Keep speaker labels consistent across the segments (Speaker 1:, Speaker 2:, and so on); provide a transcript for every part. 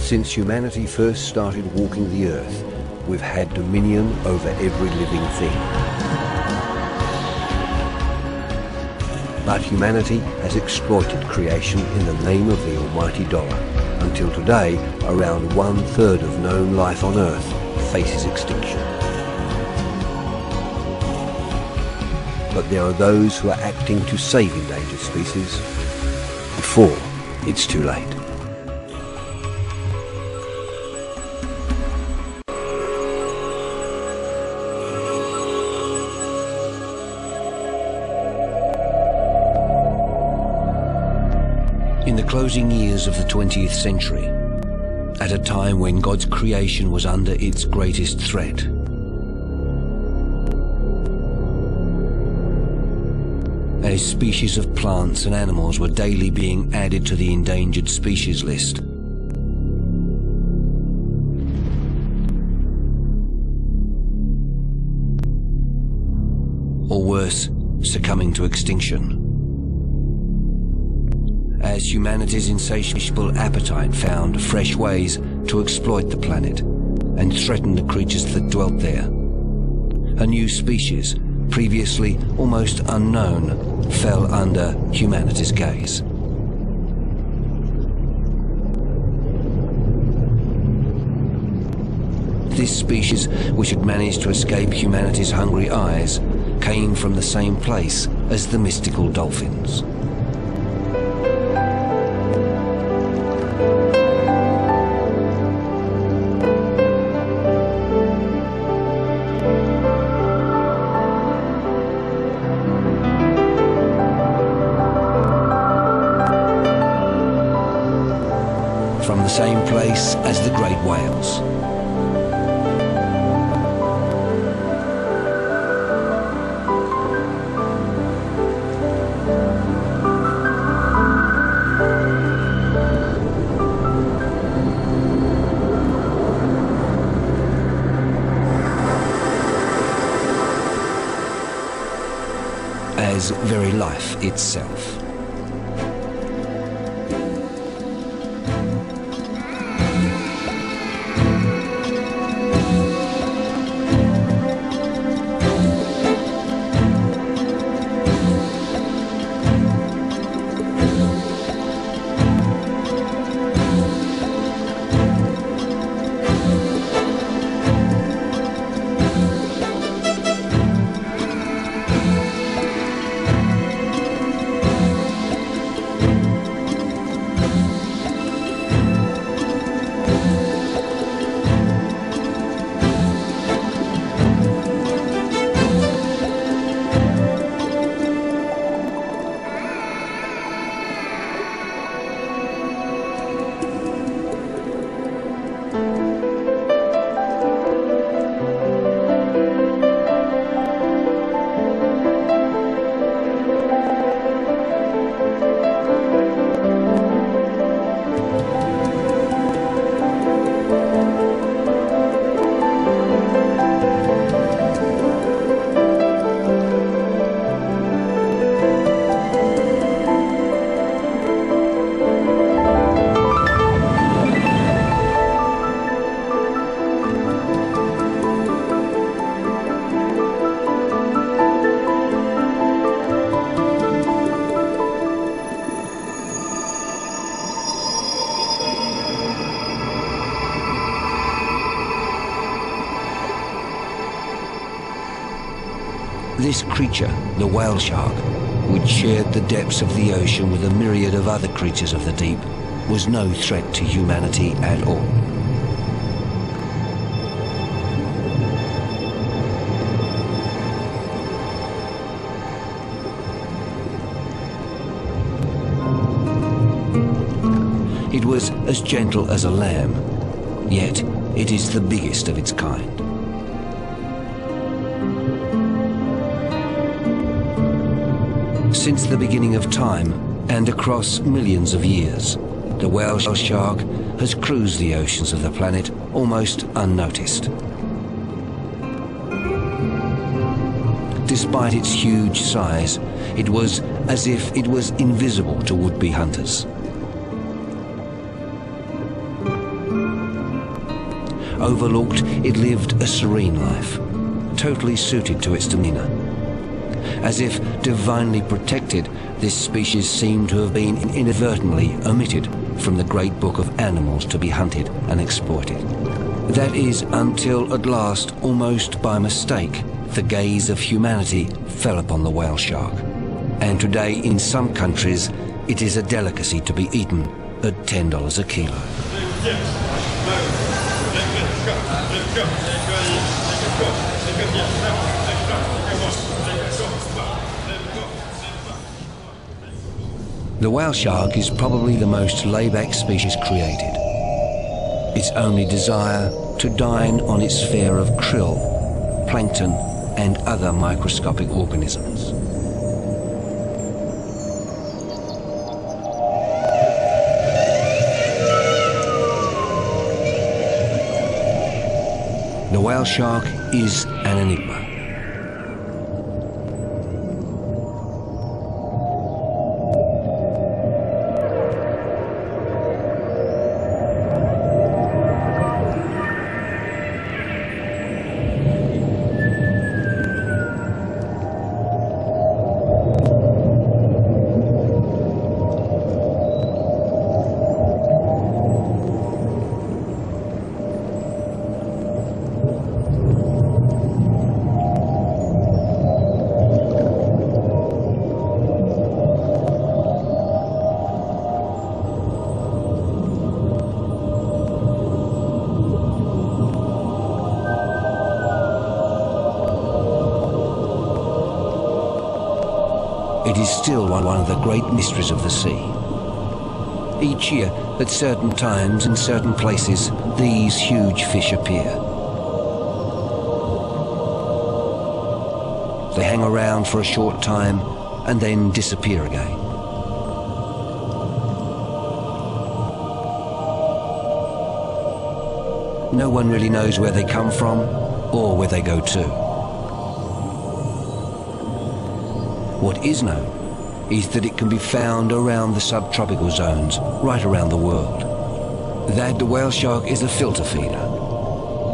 Speaker 1: Since humanity first started walking the earth, we've had dominion over every living thing. But humanity has exploited creation in the name of the almighty dollar. Until today, around 1/3 of known life on Earth faces extinction. But there are those who are acting to save endangered species before it's too late. In the closing years of the 20th century, at a time when God's creation was under its greatest threat, as species of plants and animals were daily being added to the endangered species list, or worse, succumbing to extinction, as humanity's insatiable appetite found fresh ways to exploit the planet and threaten the creatures that dwelt there. A new species, previously almost unknown, fell under humanity's gaze. This species, which had managed to escape humanity's hungry eyes, came from the same place as the mystical dolphins. From the same place as the great whales. As very life itself. This creature, the whale shark, which shared the depths of the ocean with a myriad of other creatures of the deep, was no threat to humanity at all. It was as gentle as a lamb, yet it is the biggest of its kind. Since the beginning of time, and across millions of years, the whale shark has cruised the oceans of the planet almost unnoticed. Despite its huge size, it was as if it was invisible to would-be hunters. overlooked, it lived a serene life, totally suited to its demeanor. As if divinely protected, this species seemed to have been inadvertently omitted from the great book of animals to be hunted and exploited. That is until at last, almost by mistake, the gaze of humanity fell upon the whale shark. And today, in some countries, it is a delicacy to be eaten at $10 a kilo. The whale shark is probably the most laid-back species created. Its only desire to dine on its fare of krill, plankton, and other microscopic organisms. The whale shark is an enigma. It is still one of the great mysteries of the sea. Each year, at certain times in certain places, these huge fish appear. They hang around for a short time and then disappear again. No one really knows where they come from or where they go to. What is known is that it can be found around the subtropical zones right around the world. That the whale shark is a filter feeder.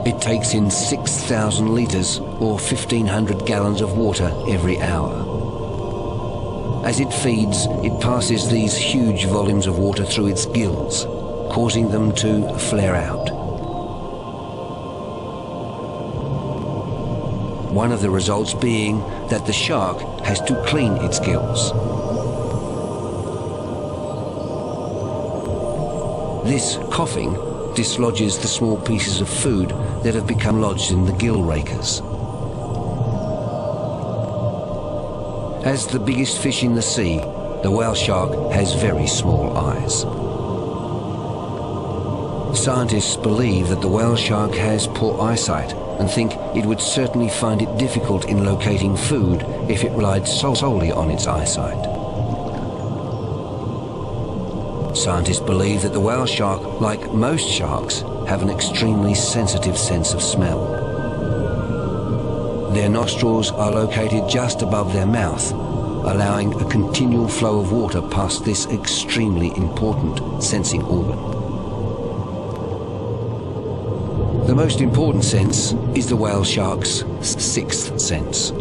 Speaker 1: It takes in 6,000 litres or 1,500 gallons of water every hour. As it feeds, it passes these huge volumes of water through its gills, causing them to flare out. One of the results being that the shark has to clean its gills. This coughing dislodges the small pieces of food that have become lodged in the gill rakers. As the biggest fish in the sea, the whale shark has very small eyes. Scientists believe that the whale shark has poor eyesight and think it would certainly find it difficult in locating food if it relied solely on its eyesight. Scientists believe that the whale shark, like most sharks, have an extremely sensitive sense of smell. Their nostrils are located just above their mouth, allowing a continual flow of water past this extremely important sensing organ. The most important sense is the whale shark's sixth sense.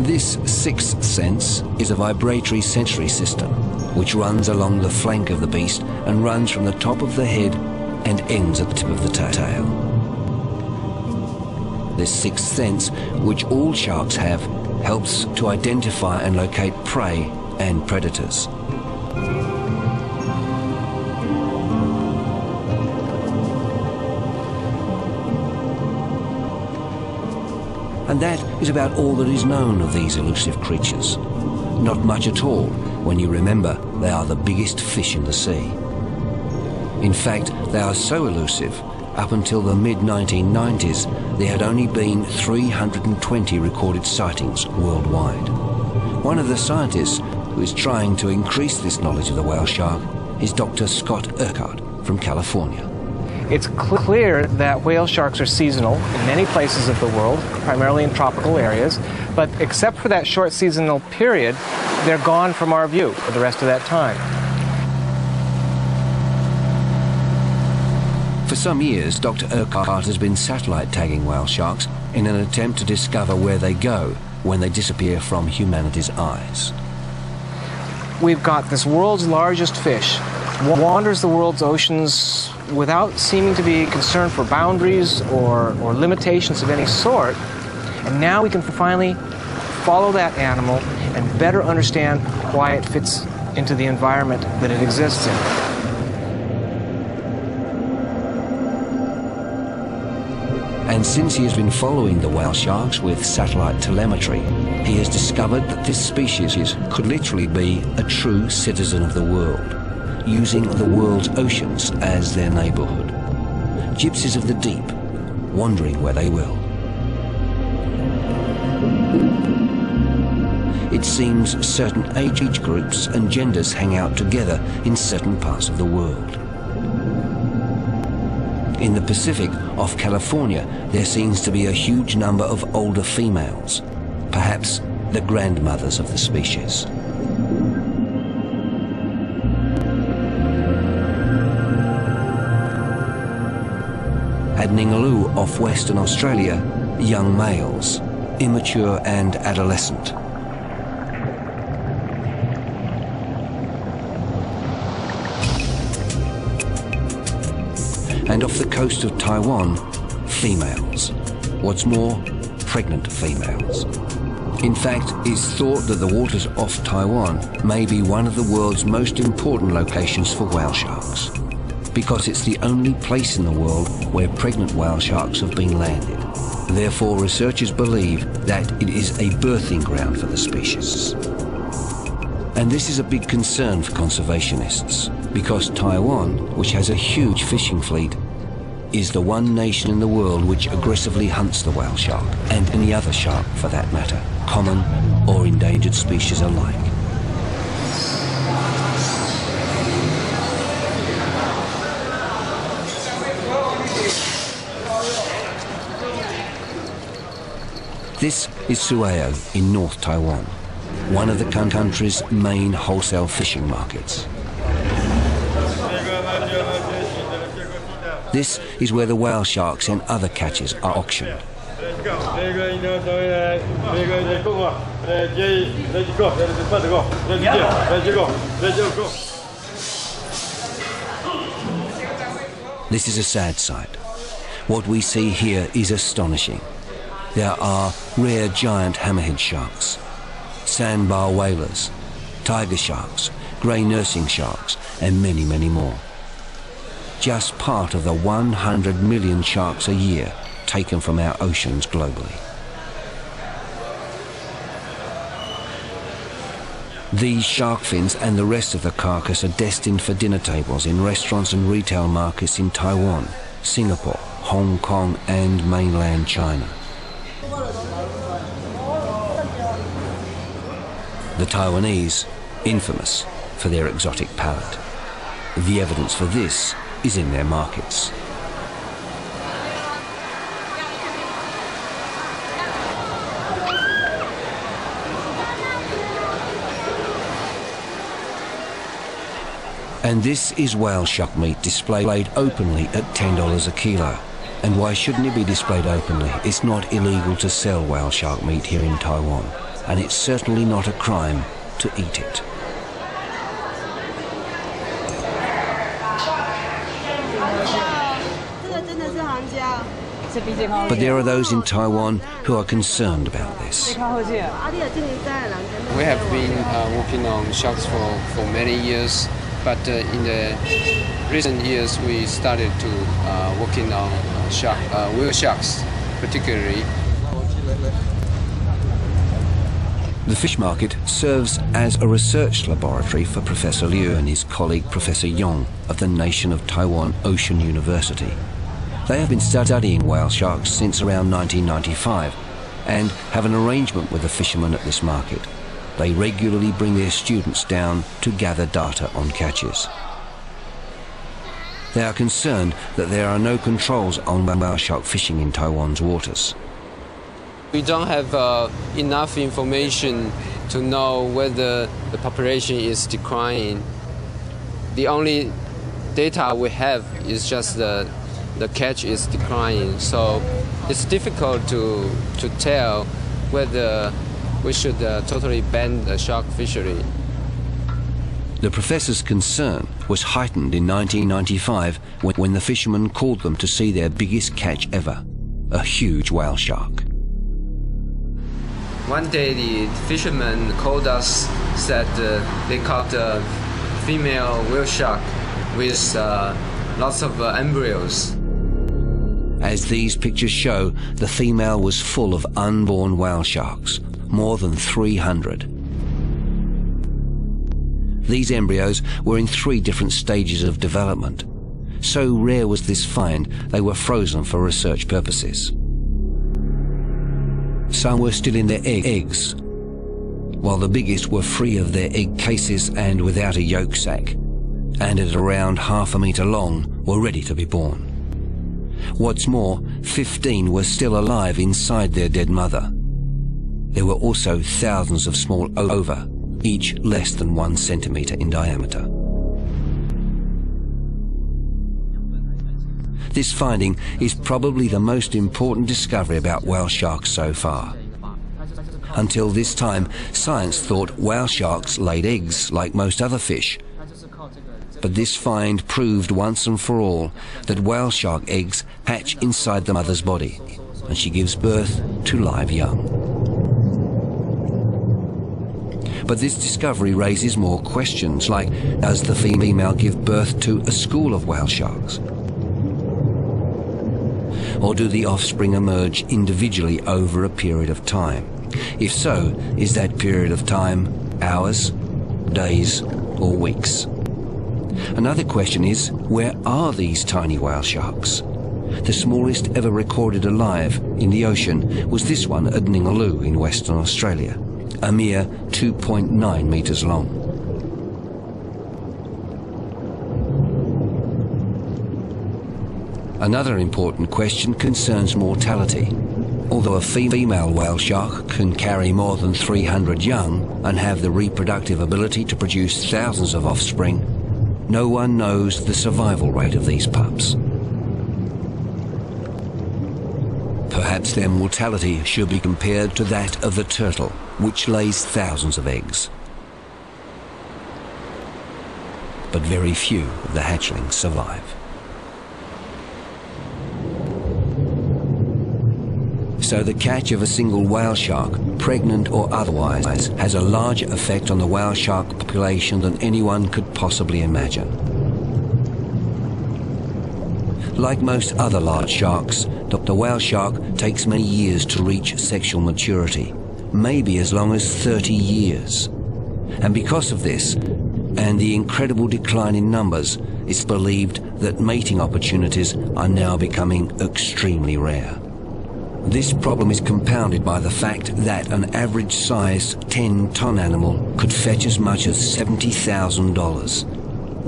Speaker 1: This sixth sense is a vibratory sensory system which runs along the flank of the beast and runs from the top of the head and ends at the tip of the tail. This sixth sense, which all sharks have, helps to identify and locate prey and predators. And that is about all that is known of these elusive creatures. Not much at all when you remember they are the biggest fish in the sea. In fact, they are so elusive, up until the mid-1990s, there had only been 320 recorded sightings worldwide. One of the scientists who is trying to increase this knowledge of the whale shark is Dr. Scott Urquhart from California.
Speaker 2: It's clear that whale sharks are seasonal in many places of the world, primarily in tropical areas, but except for that short seasonal period, they're gone from our view for the rest of that time.
Speaker 1: For some years, Dr. Urquhart has been satellite tagging whale sharks in an attempt to discover where they go when they disappear from humanity's eyes.
Speaker 2: We've got this world's largest fish, wanders the world's oceans without seeming to be concerned for boundaries or limitations of any sort. And now we can finally follow that animal and better understand why it fits into the environment that it exists in.
Speaker 1: And since he has been following the whale sharks with satellite telemetry, he has discovered that this species could literally be a true citizen of the world, using the world's oceans as their neighborhood. Gypsies of the deep, wandering where they will. It seems certain age groups and genders hang out together in certain parts of the world. In the Pacific, off California, there seems to be a huge number of older females, perhaps the grandmothers of the species. At Ningaloo, off Western Australia, young males, immature and adolescent. And off the coast of Taiwan, females. What's more, pregnant females. In fact, it's thought that the waters off Taiwan may be one of the world's most important locations for whale sharks, because it's the only place in the world where pregnant whale sharks have been landed. Therefore, researchers believe that it is a birthing ground for the species. And this is a big concern for conservationists, because Taiwan, which has a huge fishing fleet, is the one nation in the world which aggressively hunts the whale shark, and any other shark for that matter, common or endangered species alike. This is Sueo in North Taiwan, one of the country's main wholesale fishing markets. This is where the whale sharks and other catches are auctioned. This is a sad sight. What we see here is astonishing. There are rare giant hammerhead sharks, sandbar whalers, tiger sharks, grey nursing sharks, and many, many more. Just part of the 100 million sharks a year taken from our oceans globally. These shark fins and the rest of the carcass are destined for dinner tables in restaurants and retail markets in Taiwan, Singapore, Hong Kong, and mainland China. The Taiwanese, infamous for their exotic palate. The evidence for this is in their markets. And this is whale shark meat displayed openly at $10 a kilo. And why shouldn't it be displayed openly? It's not illegal to sell whale shark meat here in Taiwan, and it's certainly not a crime to eat it. But there are those in Taiwan who are concerned about this.
Speaker 3: We have been working on sharks for many years, but in the recent years we started to working on whale sharks, particularly.
Speaker 1: The fish market serves as a research laboratory for Professor Liu and his colleague Professor Yong of the Nation of Taiwan Ocean University. They have been studying whale sharks since around 1995 and have an arrangement with the fishermen at this market. They regularly bring their students down to gather data on catches. They are concerned that there are no controls on whale shark fishing in Taiwan's waters.
Speaker 3: We don't have enough information to know whether the population is declining. The only data we have is just the the catch is declining. So it's difficult to tell whether we should totally ban the shark fishery.
Speaker 1: The professor's concern was heightened in 1995 when the fishermen called them to see their biggest catch ever, a huge whale shark.
Speaker 3: One day the fishermen called us, said they caught a female whale shark with lots of embryos.
Speaker 1: As these pictures show, the female was full of unborn whale sharks, more than 300. These embryos were in 3 different stages of development. So rare was this find, they were frozen for research purposes. Some were still in their eggs, while the biggest were free of their egg cases and without a yolk sac, and at around ½ a metre long were ready to be born. What's more, 15 were still alive inside their dead mother. There were also thousands of small ova, each less than 1 centimetre in diameter. This finding is probably the most important discovery about whale sharks so far. Until this time, science thought whale sharks laid eggs like most other fish. But this find proved once and for all that whale shark eggs hatch inside the mother's body, and she gives birth to live young. But this discovery raises more questions, like, does the female give birth to a school of whale sharks? Or do the offspring emerge individually over a period of time? If so, is that period of time hours, days, or weeks? Another question is, where are these tiny whale sharks? The smallest ever recorded alive in the ocean was this one at Ningaloo in Western Australia, a mere 2.9 metres long. Another important question concerns mortality. Although a female whale shark can carry more than 300 young and have the reproductive ability to produce thousands of offspring, no one knows the survival rate of these pups. Perhaps their mortality should be compared to that of the turtle, which lays thousands of eggs. But very few of the hatchlings survive. So the catch of a single whale shark, pregnant or otherwise, has a larger effect on the whale shark population than anyone could possibly imagine. Like most other large sharks, the whale shark takes many years to reach sexual maturity, maybe as long as 30 years. And because of this, and the incredible decline in numbers, it's believed that mating opportunities are now becoming extremely rare. This problem is compounded by the fact that an average-sized 10-ton animal could fetch as much as $70,000.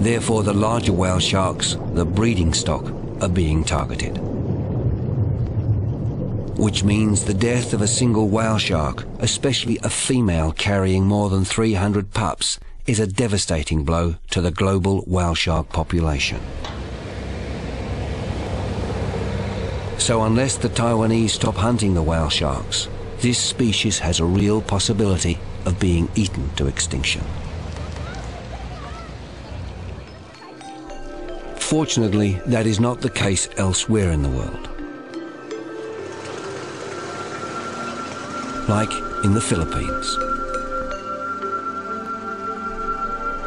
Speaker 1: Therefore, the larger whale sharks, the breeding stock, are being targeted. Which means the death of a single whale shark, especially a female carrying more than 300 pups, is a devastating blow to the global whale shark population. So unless the Taiwanese stop hunting the whale sharks, this species has a real possibility of being eaten to extinction. Fortunately, that is not the case elsewhere in the world. Like in the Philippines.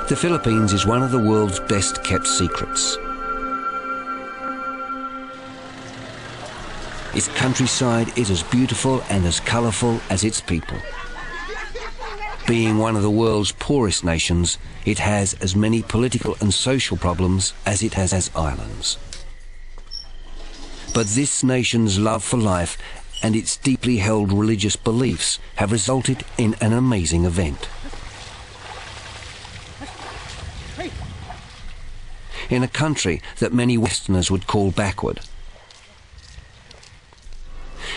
Speaker 1: The Philippines is one of the world's best kept secrets. Its countryside is as beautiful and as colourful as its people. Being one of the world's poorest nations, it has as many political and social problems as it has islands. But this nation's love for life and its deeply held religious beliefs have resulted in an amazing event. In a country that many Westerners would call backward.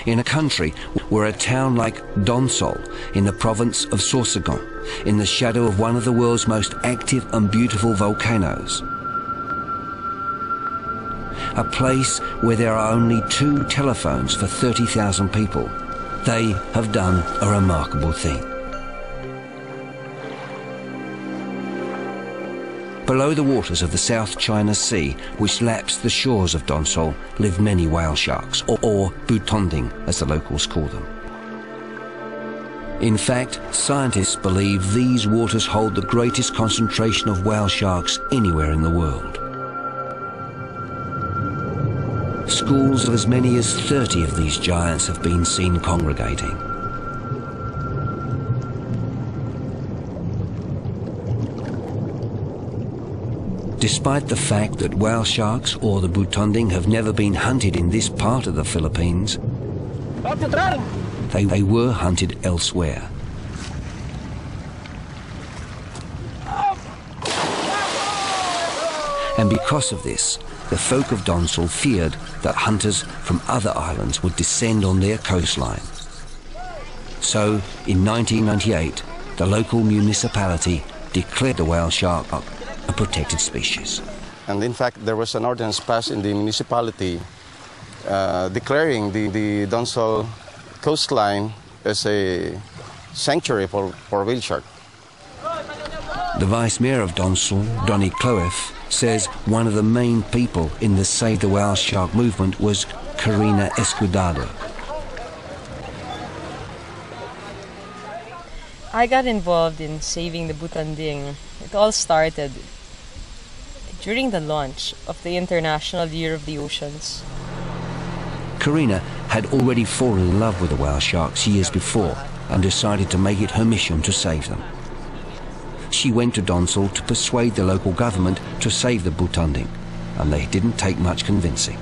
Speaker 1: In a country where a town like Donsol in the province of Sorsogon, in the shadow of one of the world's most active and beautiful volcanoes, a place where there are only 2 telephones for 30,000 people, they have done a remarkable thing. Below the waters of the South China Sea, which laps the shores of Donsol, live many whale sharks, or butonding as the locals call them. In fact, scientists believe these waters hold the greatest concentration of whale sharks anywhere in the world. Schools of as many as 30 of these giants have been seen congregating. Despite the fact that whale sharks, or the butonding, have never been hunted in this part of the Philippines, they were hunted elsewhere. And because of this, the folk of Donsol feared that hunters from other islands would descend on their coastline. So, in 1998, the local municipality declared the whale shark a protected species.
Speaker 4: And in fact, there was an ordinance passed in the municipality declaring the Donsol coastline as a sanctuary for whale shark.
Speaker 1: The Vice Mayor of Donsol, Donny Cloef, says one of the main people in the Save the Whale Shark movement was Karina Escudado.
Speaker 5: I got involved in saving the butonding. It all started during the launch of the International Year of the Oceans.
Speaker 1: Karina had already fallen in love with the whale sharks years before and decided to make it her mission to save them. She went to Donsol to persuade the local government to save the butonding, and they didn't take much convincing.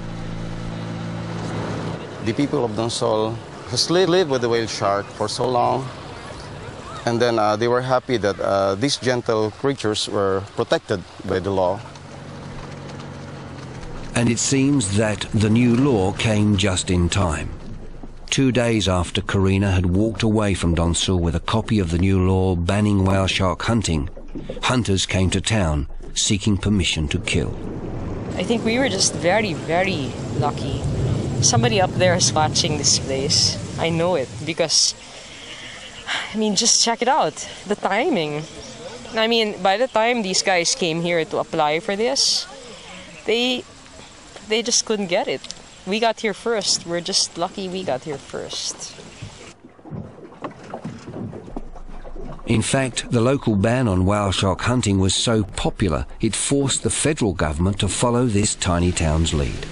Speaker 4: The people of Donsol has lived with the whale shark for so long, and then they were happy that these gentle creatures were protected by the law.
Speaker 1: And it seems that the new law came just in time. 2 days after Karina had walked away from Donsol with a copy of the new law banning whale shark hunting, hunters came to town seeking permission to kill.
Speaker 5: I think we were just very, very lucky. Somebody up there is watching this place. I know it because, I mean, just check it out. The timing. I mean, by the time these guys came here to apply for this, they just couldn't get it. We got here first. We're just lucky we got here first.
Speaker 1: In fact, the local ban on whale shark hunting was so popular, it forced the federal government to follow this tiny town's lead.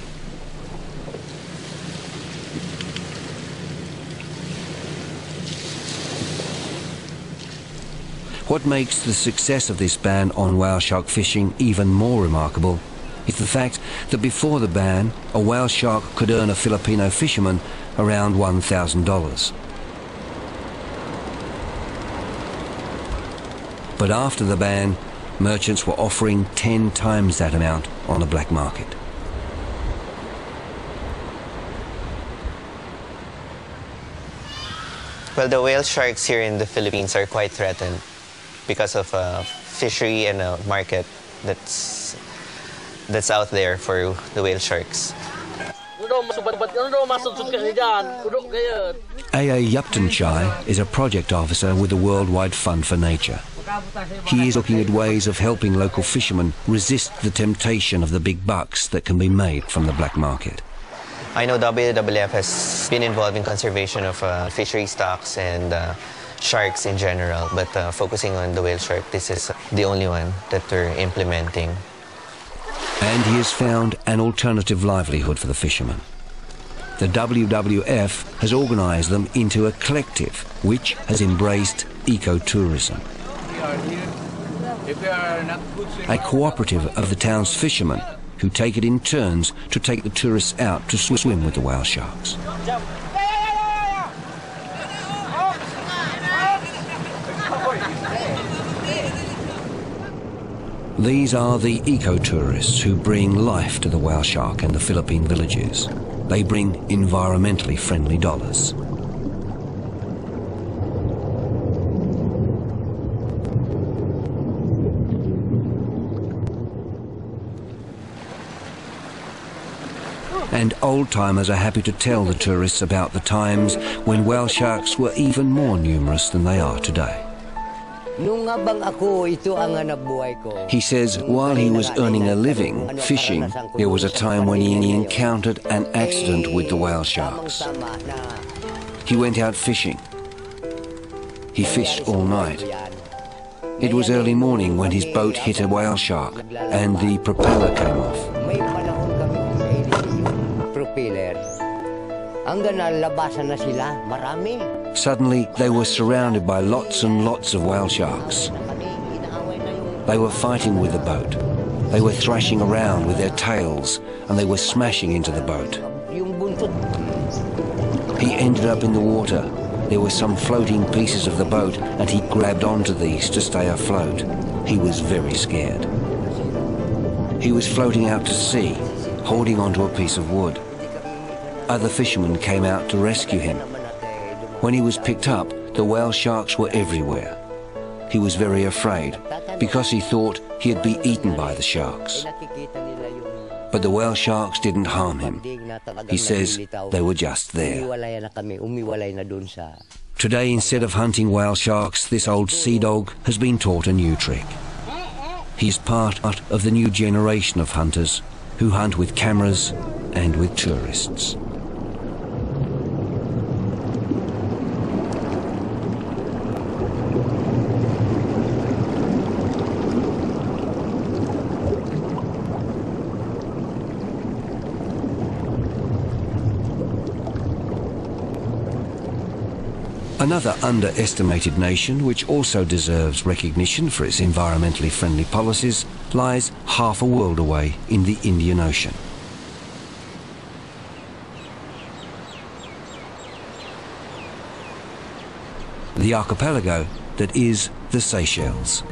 Speaker 1: What makes the success of this ban on whale shark fishing even more remarkable is the fact that before the ban, a whale shark could earn a Filipino fisherman around $1,000. But after the ban, merchants were offering 10 times that amount on the black market.
Speaker 6: Well, the whale sharks here in the Philippines are quite threatened because of a fishery and a market that's out there for the whale sharks.
Speaker 1: A.A. Yuptonchai is a project officer with the Worldwide Fund for Nature. He is looking at ways of helping local fishermen resist the temptation of the big bucks that can be made from the black market.
Speaker 6: I know WWF has been involved in conservation of fishery stocks and sharks in general, but focusing on the whale shark, this is the only one that we're implementing.
Speaker 1: And he has found an alternative livelihood for the fishermen. The WWF has organised them into a collective which has embraced ecotourism. A cooperative of the town's fishermen who take it in turns to take the tourists out to swim with the whale sharks. These are the eco-tourists who bring life to the whale shark and the Philippine villages. They bring environmentally friendly dollars. And old-timers are happy to tell the tourists about the times when whale sharks were even more numerous than they are today. He says while he was earning a living fishing, there was a time when he encountered an accident with the whale sharks. He went out fishing. He fished all night. It was early morning when his boat hit a whale shark and the propeller came off. Suddenly, they were surrounded by lots and lots of whale sharks. They were fighting with the boat. They were thrashing around with their tails and they were smashing into the boat. He ended up in the water. There were some floating pieces of the boat and he grabbed onto these to stay afloat. He was very scared. He was floating out to sea, holding onto a piece of wood. Other fishermen came out to rescue him. When he was picked up, the whale sharks were everywhere. He was very afraid because he thought he'd be eaten by the sharks. But the whale sharks didn't harm him. He says they were just there. Today, instead of hunting whale sharks, this old sea dog has been taught a new trick. He's part of the new generation of hunters who hunt with cameras and with tourists. Another underestimated nation, which also deserves recognition for its environmentally friendly policies, lies half a world away in the Indian Ocean. The archipelago that is the Seychelles.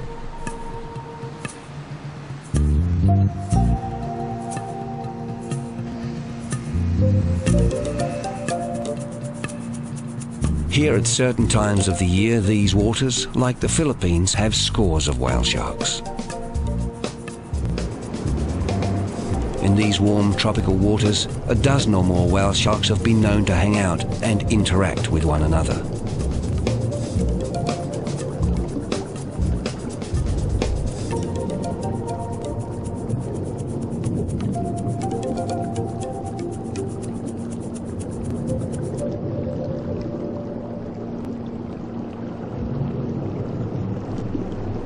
Speaker 1: Here at certain times of the year, these waters, like the Philippines, have scores of whale sharks. In these warm tropical waters, a dozen or more whale sharks have been known to hang out and interact with one another.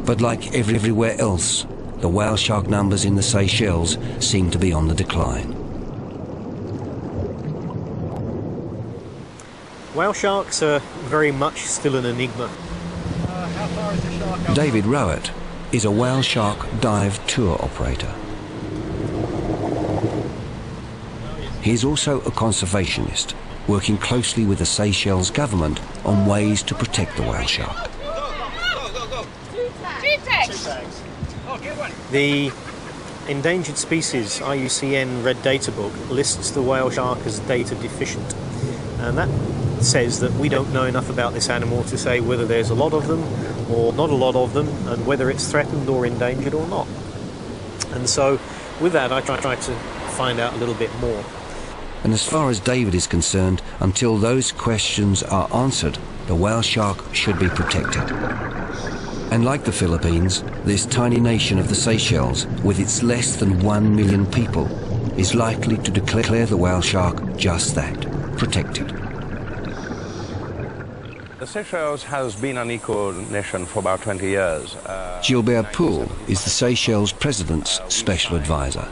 Speaker 1: But like everywhere else, the whale shark numbers in the Seychelles seem to be on the decline.
Speaker 7: Whale sharks are very much still an enigma.
Speaker 3: How far is the shark?
Speaker 1: David Rowett is a whale shark dive tour operator. He is also a conservationist, working closely with the Seychelles government on ways to protect the whale shark.
Speaker 7: The Endangered Species IUCN Red Data Book lists the whale shark as data deficient, and that says that we don't know enough about this animal to say whether there's a lot of them or not a lot of them, and whether it's threatened or endangered or not. And so with that I try to find out a little bit more.
Speaker 1: And as far as David is concerned, until those questions are answered, the whale shark should be protected. And like the Philippines, this tiny nation of the Seychelles, with its less than 1 million people, is likely to declare the whale shark just that, protected.
Speaker 8: The Seychelles has been an eco-nation for about 20 years.
Speaker 1: Gilbert Poole is the Seychelles President's special advisor.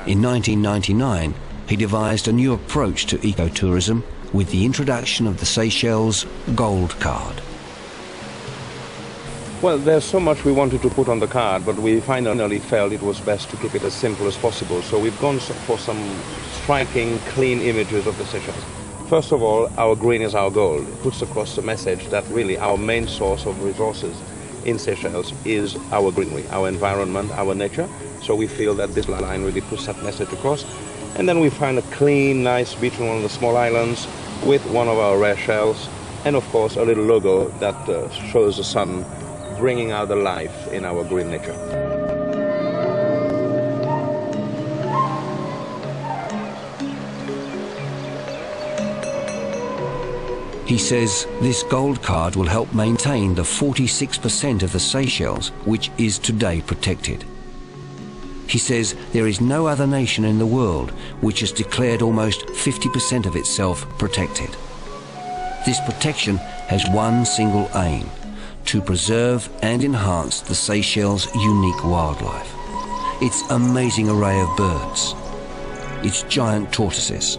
Speaker 1: In 1999, he devised a new approach to ecotourism with the introduction of the Seychelles Gold Card.
Speaker 8: Well, there's so much we wanted to put on the card, but we finally felt it was best to keep it as simple as possible. So we've gone for some striking, clean images of the Seychelles. First of all, our green is our gold. It puts across the message that really our main source of resources in Seychelles is our greenery, our environment, our nature. So we feel that this line really puts that message across. And then we find a clean, nice beach on one of the small islands with one of our rare shells, and of course a little logo that shows the sun bringing out the life in our green nature.
Speaker 1: He says this gold card will help maintain the 46% of the Seychelles which is today protected. He says there is no other nation in the world which has declared almost 50% of itself protected. This protection has one single aim: to preserve and enhance the Seychelles' unique wildlife, its amazing array of birds, its giant tortoises,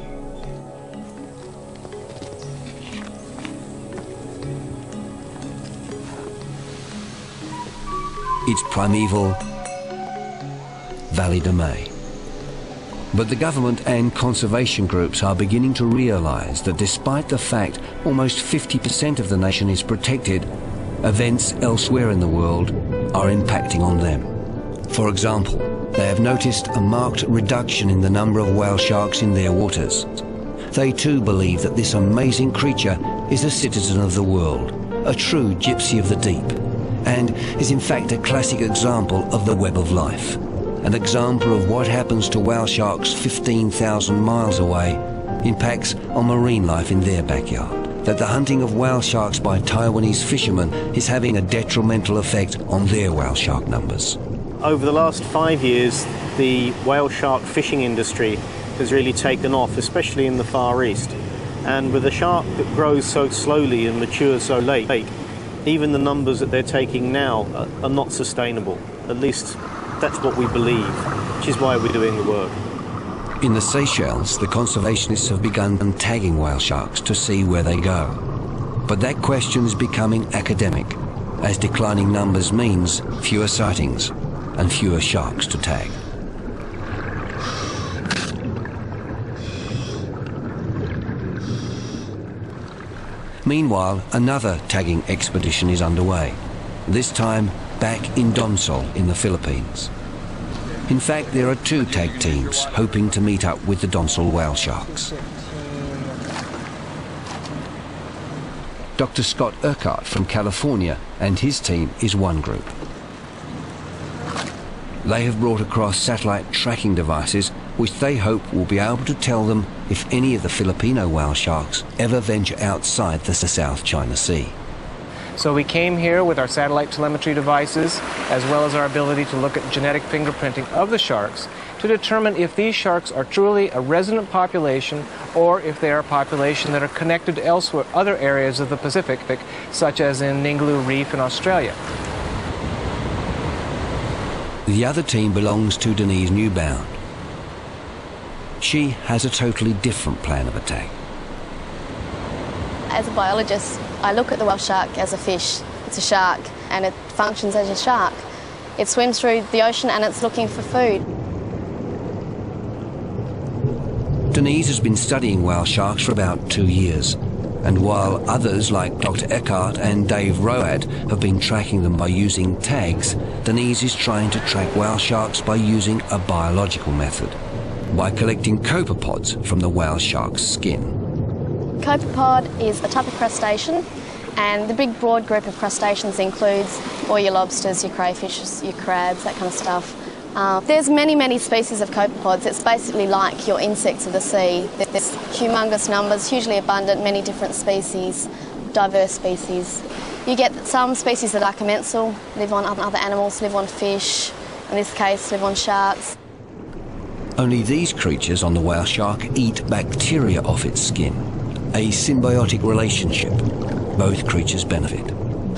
Speaker 1: its primeval Valley de Mai. But the government and conservation groups are beginning to realise that despite the fact almost 50% of the nation is protected, events elsewhere in the world are impacting on them. For example, they have noticed a marked reduction in the number of whale sharks in their waters. They too believe that this amazing creature is a citizen of the world, a true gypsy of the deep, and is in fact a classic example of the web of life, an example of what happens to whale sharks 15,000 miles away impacts on marine life in their backyard, that the hunting of whale sharks by Taiwanese fishermen is having a detrimental effect on their whale shark numbers.
Speaker 7: Over the last 5 years, the whale shark fishing industry has really taken off, especially in the Far East. And with a shark that grows so slowly and matures so late, even the numbers that they're taking now are not sustainable. At least that's what we believe, which is why we're doing the work.
Speaker 1: In the Seychelles, the conservationists have begun tagging whale sharks to see where they go. But that question is becoming academic, as declining numbers means fewer sightings and fewer sharks to tag. Meanwhile, another tagging expedition is underway, this time back in Donsol in the Philippines. In fact, there are two tag teams hoping to meet up with the Donsol whale sharks. Dr. Scott Urquhart from California and his team is one group. They have brought across satellite tracking devices which they hope will be able to tell them if any of the Filipino whale sharks ever venture outside the South China Sea.
Speaker 2: So we came here with our satellite telemetry devices, as well as our ability to look at genetic fingerprinting of the sharks to determine if these sharks are truly a resident population or if they are a population that are connected to elsewhere, other areas of the Pacific, such as in Ningaloo Reef in Australia.
Speaker 1: The other team belongs to Denise Newbound. She has a totally different plan of attack.
Speaker 9: As a biologist, I look at the whale shark as a fish. It's a shark, and it functions as a shark. It swims through the ocean and it's looking for food.
Speaker 1: Denise has been studying whale sharks for about 2 years, and while others like Dr. Eckhart and Dave Road have been tracking them by using tags, Denise is trying to track whale sharks by using a biological method, by collecting copepods from the whale shark's skin.
Speaker 9: Copepod is a type of crustacean, and the big broad group of crustaceans includes all your lobsters, your crayfish, your crabs, that kind of stuff. There's many species of copepods. It's basically like your insects of the sea. There's humongous numbers, hugely abundant, many different species, diverse species. You get some species that are commensal, live on other animals, live on fish, in this case live on sharks.
Speaker 1: Only these creatures on the whale shark eat bacteria off its skin, a symbiotic relationship. Both creatures benefit.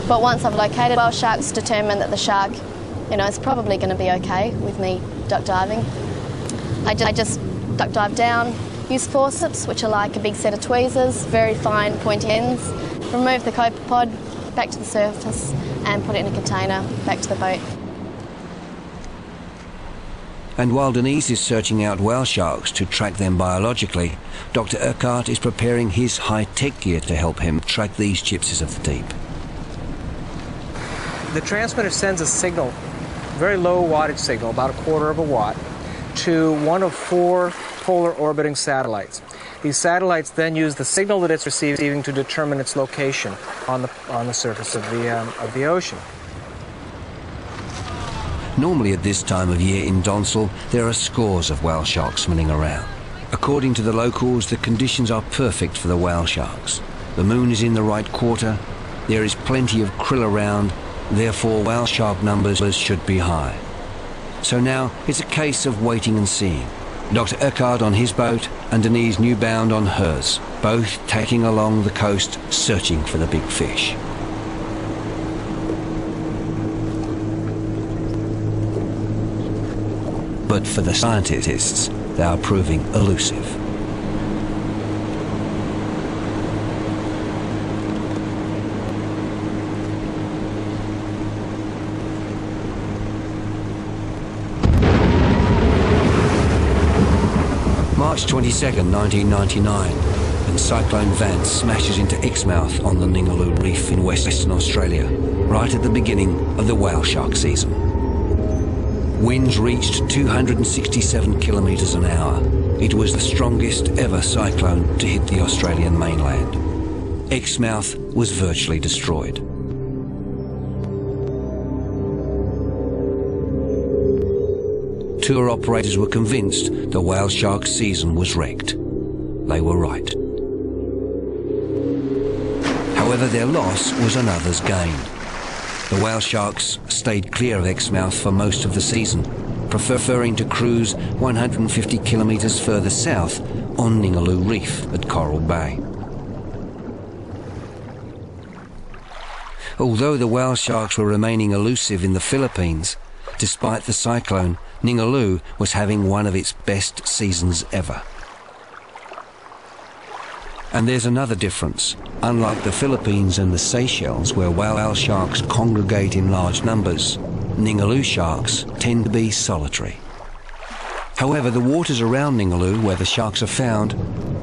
Speaker 9: But once I've located whale sharks, determined that the shark, it's probably going to be okay with me duck diving, I just duck dive down, use forceps, which are like a big set of tweezers, very fine pointy ends, remove the copepod back to the surface and put it in a container back to the boat.
Speaker 1: And while Denise is searching out whale sharks to track them biologically, Dr. Urquhart is preparing his high-tech gear to help him track these gypsies of the deep.
Speaker 2: The transmitter sends a signal, very low wattage signal, about 1/4 of a watt, to one of 4 polar orbiting satellites. These satellites then use the signal that it's receiving to determine its location on the surface of the ocean.
Speaker 1: Normally at this time of year in Donsol, there are scores of whale sharks swimming around. According to the locals, the conditions are perfect for the whale sharks. the moon is in the right quarter, there is plenty of krill around, therefore whale shark numbers should be high. So now it's a case of waiting and seeing. Dr. Eckhard on his boat and Denise Newbound on hers, both tacking along the coast searching for the big fish. But for the scientists, they are proving elusive. March 22nd, 1999, and Cyclone Vance smashes into Exmouth on the Ningaloo Reef in Western Australia, right at the beginning of the whale shark season. Winds reached 267 kilometres an hour. It was the strongest ever cyclone to hit the Australian mainland. Exmouth was virtually destroyed. Tour operators were convinced the whale shark season was wrecked. They were right. However, their loss was another's gain. The whale sharks stayed clear of Exmouth for most of the season, preferring to cruise 150 kilometres further south on Ningaloo Reef at Coral Bay. Although the whale sharks were remaining elusive in the Philippines, despite the cyclone, Ningaloo was having one of its best seasons ever. And there's another difference. Unlike the Philippines and the Seychelles, where whale sharks congregate in large numbers, Ningaloo sharks tend to be solitary. However, the waters around Ningaloo, where the sharks are found,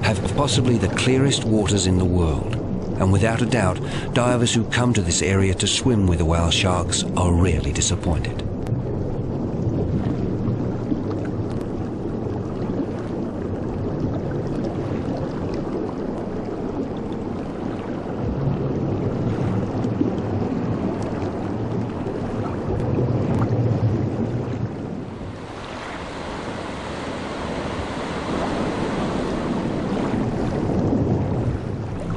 Speaker 1: have possibly the clearest waters in the world. And without a doubt, divers who come to this area to swim with the whale sharks are rarely disappointed.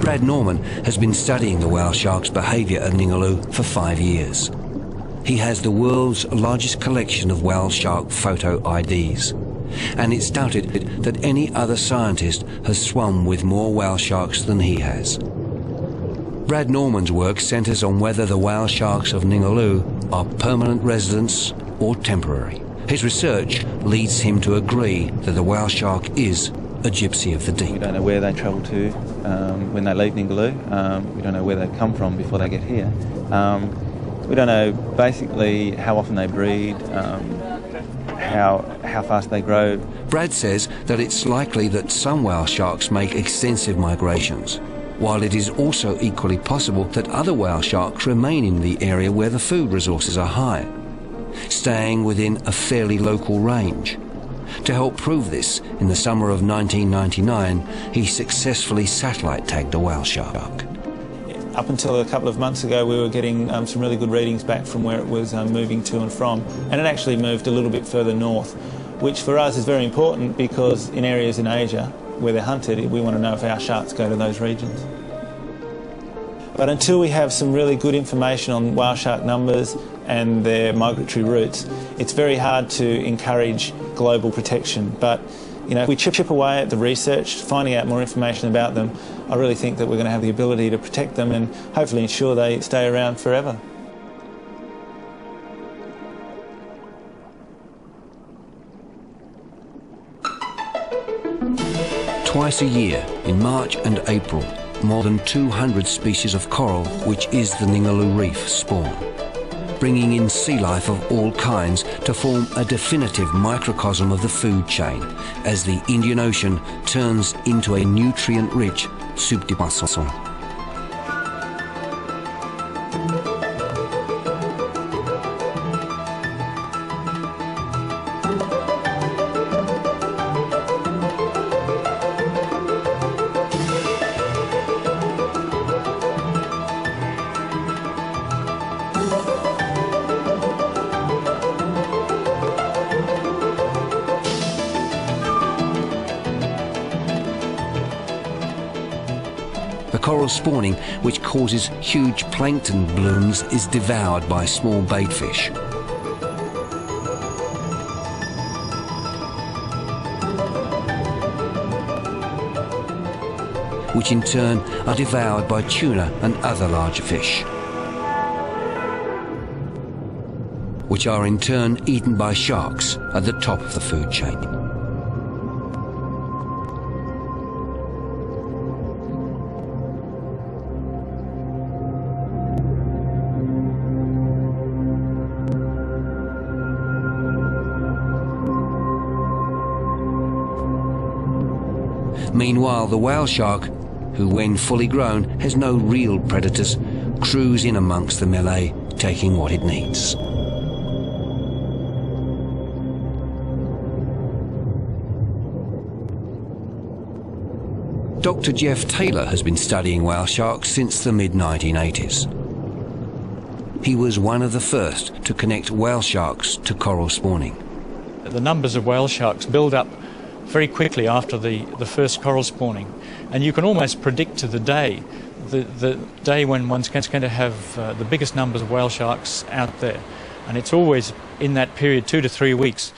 Speaker 1: Brad Norman has been studying the whale shark's behaviour at Ningaloo for 5 years. He has the world's largest collection of whale shark photo IDs, and it's doubted that any other scientist has swum with more whale sharks than he has. Brad Norman's work centres on whether the whale sharks of Ningaloo are permanent residents or temporary. His research leads him to agree that the whale shark is a gypsy of the deep.
Speaker 10: We don't know where they travel to when they leave Ningaloo. We don't know where they come from before they get here. We don't know basically how often they breed, how fast they grow.
Speaker 1: Brad says that it's likely that some whale sharks make extensive migrations, while it is also equally possible that other whale sharks remain in the area where the food resources are high, staying within a fairly local range. To help prove this, in the summer of 1999, he successfully satellite tagged a whale shark.
Speaker 11: Up until a couple of months ago, we were getting some really good readings back from where it was moving to and from, and it actually moved a little bit further north, which for us is very important because in areas in Asia where they're hunted, we want to know if our sharks go to those regions. But until we have some really good information on whale shark numbers and their migratory routes, it's very hard to encourage global protection. But you know, if we chip away at the research, finding out more information about them, I really think that we're going to have the ability to protect them and hopefully ensure they stay around forever.
Speaker 1: Twice a year, in March and April, more than 200 species of coral, which is the Ningaloo Reef, spawn, bringing in sea life of all kinds to form a definitive microcosm of the food chain as the Indian Ocean turns into a nutrient-rich soup de poisson. The coral spawning, which causes huge plankton blooms, is devoured by small baitfish. Which in turn are devoured by tuna and other larger fish, which are in turn eaten by sharks at the top of the food chain. Meanwhile, the whale shark, who when fully grown has no real predators, cruise in amongst the melee, taking what it needs. Dr. Jeff Taylor has been studying whale sharks since the mid-1980s. He was one of the first to connect whale sharks to coral spawning.
Speaker 12: The numbers of whale sharks build up very quickly after the first coral spawning, and you can almost predict to the day when one's going to have the biggest numbers of whale sharks out there, and it's always in that period 2 to 3 weeks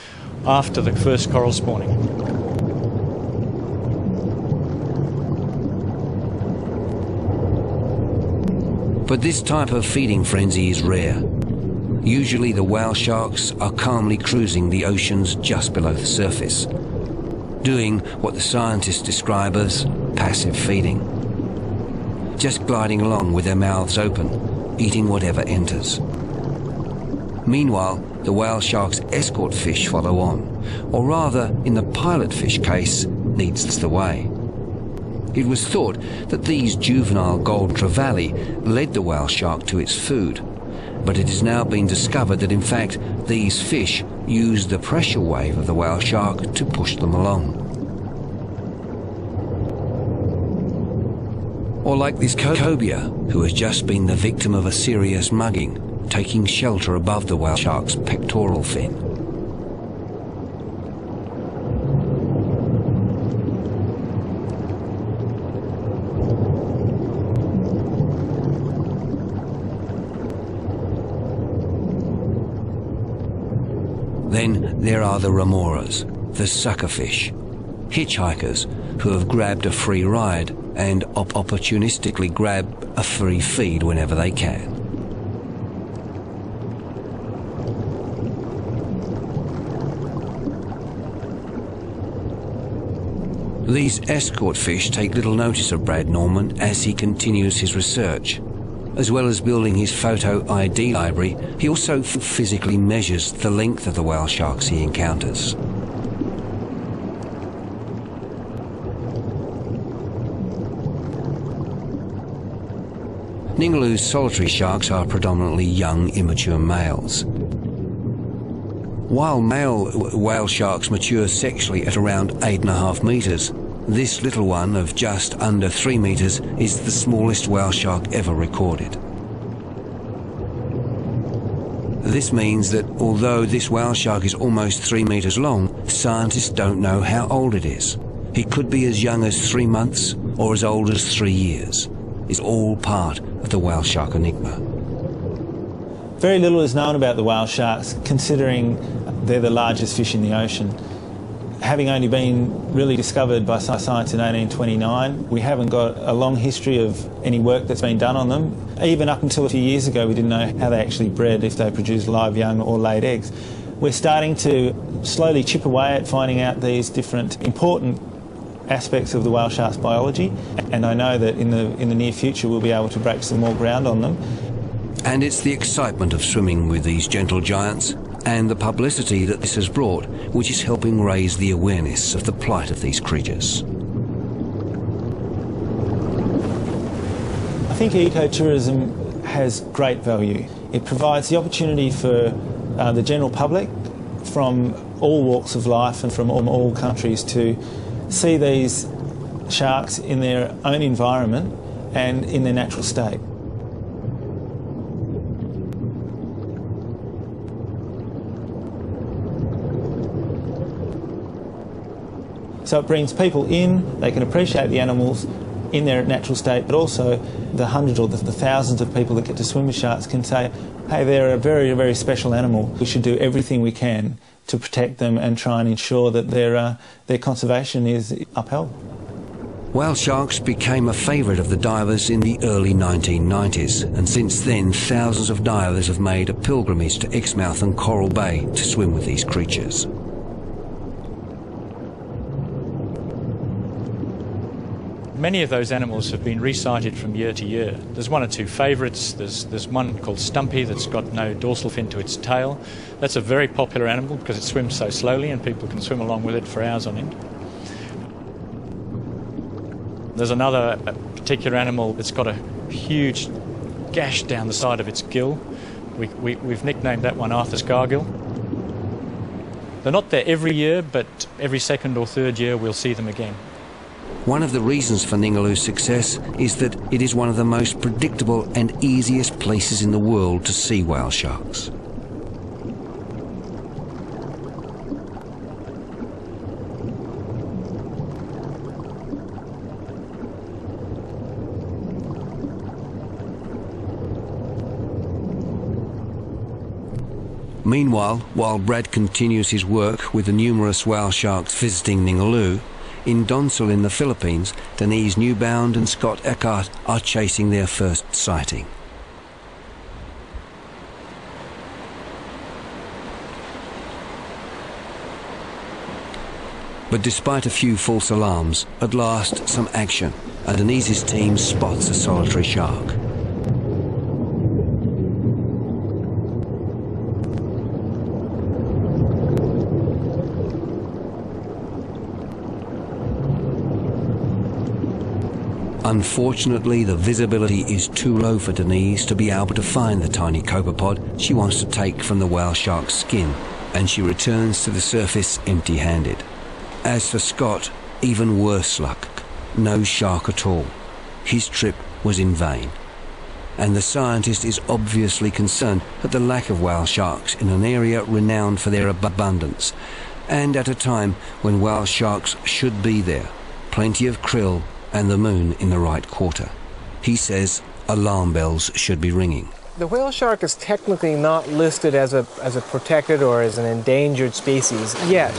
Speaker 12: after the first coral spawning.
Speaker 1: But this type of feeding frenzy is rare. Usually the whale sharks are calmly cruising the oceans just below the surface, doing what the scientists describe as passive feeding. Just gliding along with their mouths open, eating whatever enters. Meanwhile, the whale shark's escort fish follow on, or rather, in the pilot fish case, leads the way. It was thought that these juvenile gold trevally led the whale shark to its food, but it has now been discovered that in fact these fish use the pressure wave of the whale shark to push them along. Or like this cobia, who has just been the victim of a serious mugging, taking shelter above the whale shark's pectoral fin. Then there are the remoras, the suckerfish, hitchhikers who have grabbed a free ride and opportunistically grab a free feed whenever they can. These escort fish take little notice of Brad Norman as he continues his research. As well as building his photo ID library, he also physically measures the length of the whale sharks he encounters. Ningaloo's solitary sharks are predominantly young, immature males. While male whale sharks mature sexually at around 8.5 meters, this little one of just under 3 meters is the smallest whale shark ever recorded. This means that although this whale shark is almost 3 meters long, scientists don't know how old it is. It could be as young as 3 months or as old as 3 years. It's all part of the whale shark enigma.
Speaker 11: Very little is known about the whale sharks, considering they're the largest fish in the ocean. Having only been really discovered by science in 1829, we haven't got a long history of any work that's been done on them. Even up until a few years ago, we didn't know how they actually bred, if they produced live young or laid eggs. We're starting to slowly chip away at finding out these different important aspects of the whale shark's biology, and I know that in the near future we'll be able to break some more ground on them.
Speaker 1: And it's the excitement of swimming with these gentle giants and the publicity that this has brought, which is helping raise the awareness of the plight of these creatures.
Speaker 11: I think ecotourism has great value. It provides the opportunity for the general public from all walks of life and from all countries to see these sharks in their own environment and in their natural state. So it brings people in, they can appreciate the animals, in their natural state, but also the hundreds or the thousands of people that get to swim with sharks can say, hey, they're a very, very special animal. We should do everything we can to protect them and try and ensure that their conservation is upheld.
Speaker 1: Whale sharks became a favourite of the divers in the early 1990s, and since then thousands of divers have made a pilgrimage to Exmouth and Coral Bay to swim with these creatures.
Speaker 12: Many of those animals have been resighted from year to year. There's one or two favourites. There's one called Stumpy that's got no dorsal fin to its tail. That's a very popular animal because it swims so slowly and people can swim along with it for hours on end. There's another particular animal that's got a huge gash down the side of its gill. We've nicknamed that one Arthur's Gargill. They're not there every year, but every second or third year we'll see them again.
Speaker 1: One of the reasons for Ningaloo's success is that it is one of the most predictable and easiest places in the world to see whale sharks. Meanwhile, while Brad continues his work with the numerous whale sharks visiting Ningaloo, in Donsol in the Philippines, Denise Newbound and Scott Eckhart are chasing their first sighting. But despite a few false alarms, at last some action, and Denise's team spots a solitary shark. Unfortunately, the visibility is too low for Denise to be able to find the tiny copepod she wants to take from the whale shark's skin, and she returns to the surface empty-handed. As for Scott, even worse luck. No shark at all. His trip was in vain. And the scientist is obviously concerned at the lack of whale sharks in an area renowned for their abundance, and at a time when whale sharks should be there. Plenty of krill and the moon in the right quarter. He says alarm bells should be ringing.
Speaker 2: The whale shark is technically not listed as a protected or as an endangered species yet,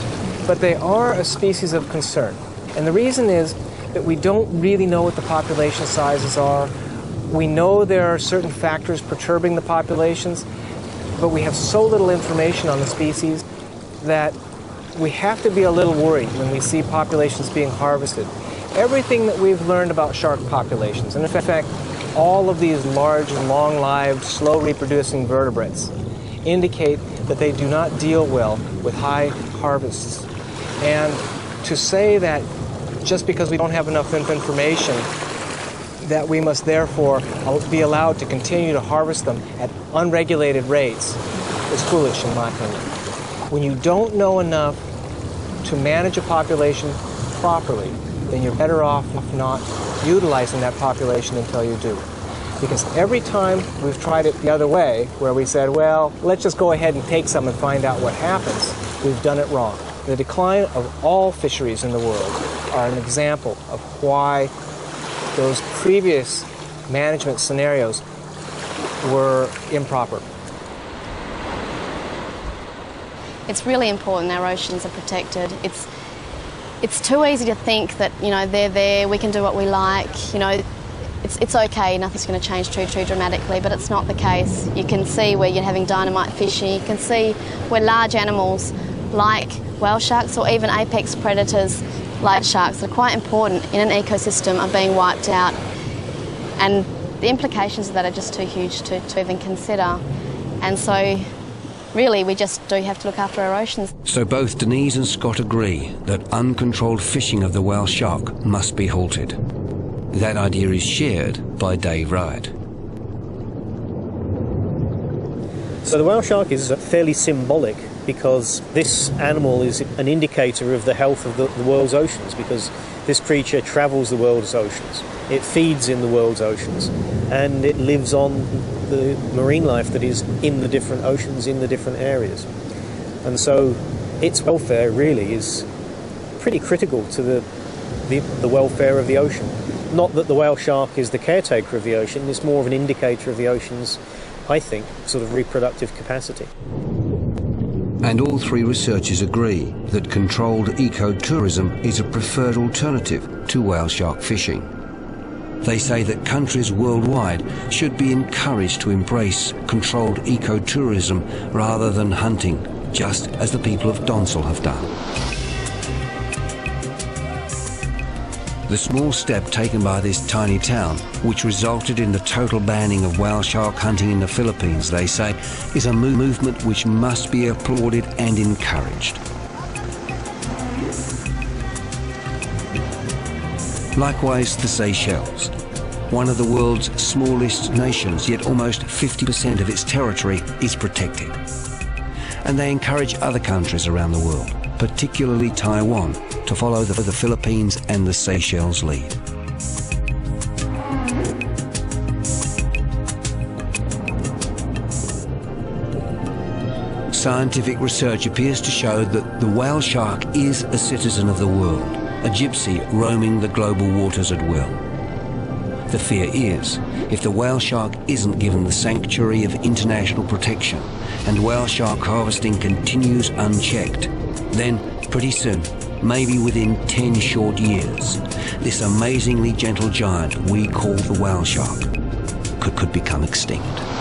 Speaker 2: but they are a species of concern. And the reason is that we don't really know what the population sizes are. We know there are certain factors perturbing the populations, but we have so little information on the species that we have to be a little worried when we see populations being harvested. Everything that we've learned about shark populations, and in fact, all of these large, long-lived, slow-reproducing vertebrates indicate that they do not deal well with high harvests. And to say that just because we don't have enough information that we must therefore be allowed to continue to harvest them at unregulated rates is foolish, in my opinion. When you don't know enough to manage a population properly, then you're better off not utilizing that population until you do. Because every time we've tried it the other way, where we said, well, let's just go ahead and take some and find out what happens, we've done it wrong. The decline of all fisheries in the world are an example of why those previous management scenarios were improper.
Speaker 9: It's really important our oceans are protected. It's too easy to think that, you know, they're there, we can do what we like, you know, it's okay, nothing's going to change too dramatically, but it's not the case. You can see where you're having dynamite fishing, you can see where large animals like whale sharks or even apex predators like sharks that are quite important in an ecosystem are being wiped out. And the implications of that are just too huge to even consider. And so really, we just do have to look after our oceans.
Speaker 1: So both Denise and Scott agree that uncontrolled fishing of the whale shark must be halted. That idea is shared by Dave Wright.
Speaker 7: So the whale shark is fairly symbolic because this animal is an indicator of the health of the world's oceans, because this creature travels the world's oceans. It feeds in the world's oceans, and it lives on the marine life that is in the different oceans, in the different areas. And so its welfare really is pretty critical to the the welfare of the ocean. Not that the whale shark is the caretaker of the ocean, it's more of an indicator of the ocean's, I think, sort of reproductive capacity.
Speaker 1: And all three researchers agree that controlled ecotourism is a preferred alternative to whale shark fishing. They say that countries worldwide should be encouraged to embrace controlled ecotourism rather than hunting, just as the people of Donsol have done. The small step taken by this tiny town, which resulted in the total banning of whale shark hunting in the Philippines, they say, is a movement which must be applauded and encouraged. Likewise, the Seychelles, one of the world's smallest nations, yet almost 50% of its territory is protected. And they encourage other countries around the world, particularly Taiwan, to follow the Philippines and the Seychelles lead. Scientific research appears to show that the whale shark is a citizen of the world, a gypsy roaming the global waters at will. The fear is, if the whale shark isn't given the sanctuary of international protection and whale shark harvesting continues unchecked, then pretty soon, maybe within 10 short years, this amazingly gentle giant we call the whale shark could become extinct.